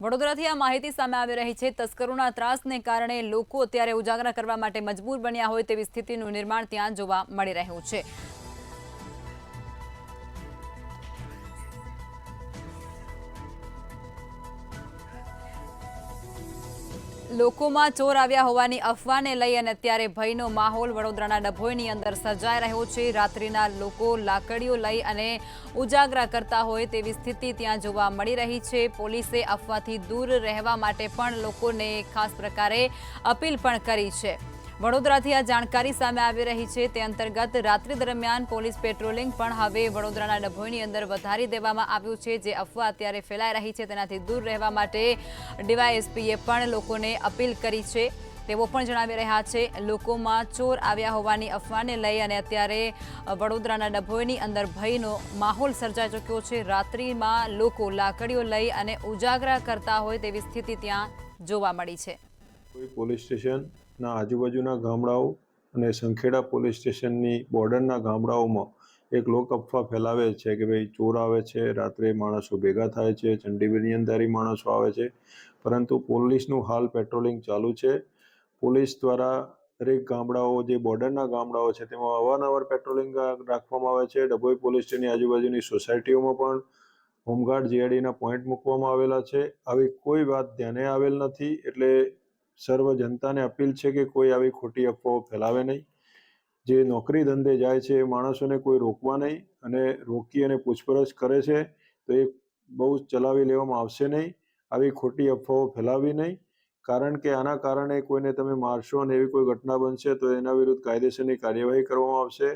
વડોદરાથી આ માહિતી સામે આવી રહી છે। તસ્કરોના ત્રાસને કારણે લોકો અત્યારે ઉજાગરા કરવા માટે મજબૂર બન્યા હોય તેવી સ્થિતિનું નિર્માણ ત્યાં જોવા મળી રહ્યું છે। લોકોમાં ચોર આવ્યા હોવાની અફવાને લઈ અને અત્યારે ભયનો માહોલ વડોદરાના ડભોઈની અંદર સર્જાઈ રહ્યો છે। રાત્રિના લોકો લાકડીઓ લઈ અને ઉજાગરા કરતા હોય તેવી સ્થિતિ ત્યાં જોવા મળી રહી છે। પોલીસે અફવાથી દૂર રહેવા માટે પણ લોકોને ખાસ પ્રકારે અપીલ પણ કરી છે। વડોદરાથી આ જાણકારી સામે આવી રહી છે। તે અંતર્ગત રાત્રિ દરમિયાન પોલીસ પેટ્રોલિંગ પણ હવે વડોદરાના ડભોઈની અંદર વધારી દેવામાં આવ્યું છે। જે અફવા અત્યારે ફેલાઈ રહી છે તેનાથી દૂર રહેવા માટે ડીવાયએસપીએ પણ લોકોને અપીલ કરી છે। તેઓ પણ જણાવી રહ્યા છે લોકોમાં ચોર આવ્યા હોવાની અફવાને લઈ અને અત્યારે વડોદરાના ડભોઈની અંદર ભયનો માહોલ સર્જાઈ ચૂક્યો છે। રાત્રિમાં લોકો લાકડીઓ લઈ અને ઉજાગરા કરતા હોય તેવી સ્થિતિ ત્યાં જોવા મળી છે। પોલીસ સ્ટેશનના આજુબાજુના ગામડાઓ અને સંખેડા પોલીસ સ્ટેશનની બોર્ડરના ગામડાઓમાં એક લોક અફવા ફેલાવે છે કે ભાઈ ચોર આવે છે, રાત્રે માણસો ભેગા થાય છે, ચંડીબનિયનધારી માણસો આવે છે, પરંતુ પોલીસનું હાલ પેટ્રોલિંગ ચાલુ છે। પોલીસ દ્વારા દરેક ગામડાઓ જે બોર્ડરના ગામડાઓ છે તેમાં અવારનવાર પેટ્રોલિંગ રાખવામાં આવે છે। ડભોઈ પોલીસ સ્ટેશનની આજુબાજુની સોસાયટીઓમાં પણ હોમગાર્ડ જીઆઈડીના પોઈન્ટ મૂકવામાં આવેલા છે। આવી કોઈ વાત ધ્યાને આવેલ નથી, એટલે સર્વ જનતાને અપીલ છે કે કોઈ આવી ખોટી અફવાઓ ફેલાવે નહીં। જે નોકરી ધંધે જાય છે એ માણસોને કોઈ રોકવા નહીં, અને રોકી અને પૂછપરછ કરે છે તો એ બહુ ચલાવી લેવામાં આવશે નહીં। આવી ખોટી અફવાઓ ફેલાવી નહીં, કારણ કે આના કારણે કોઈને તમે મારશો અને એવી કોઈ ઘટના બનશે તો એના વિરુદ્ધ કાયદેસરની કાર્યવાહી કરવામાં આવશે।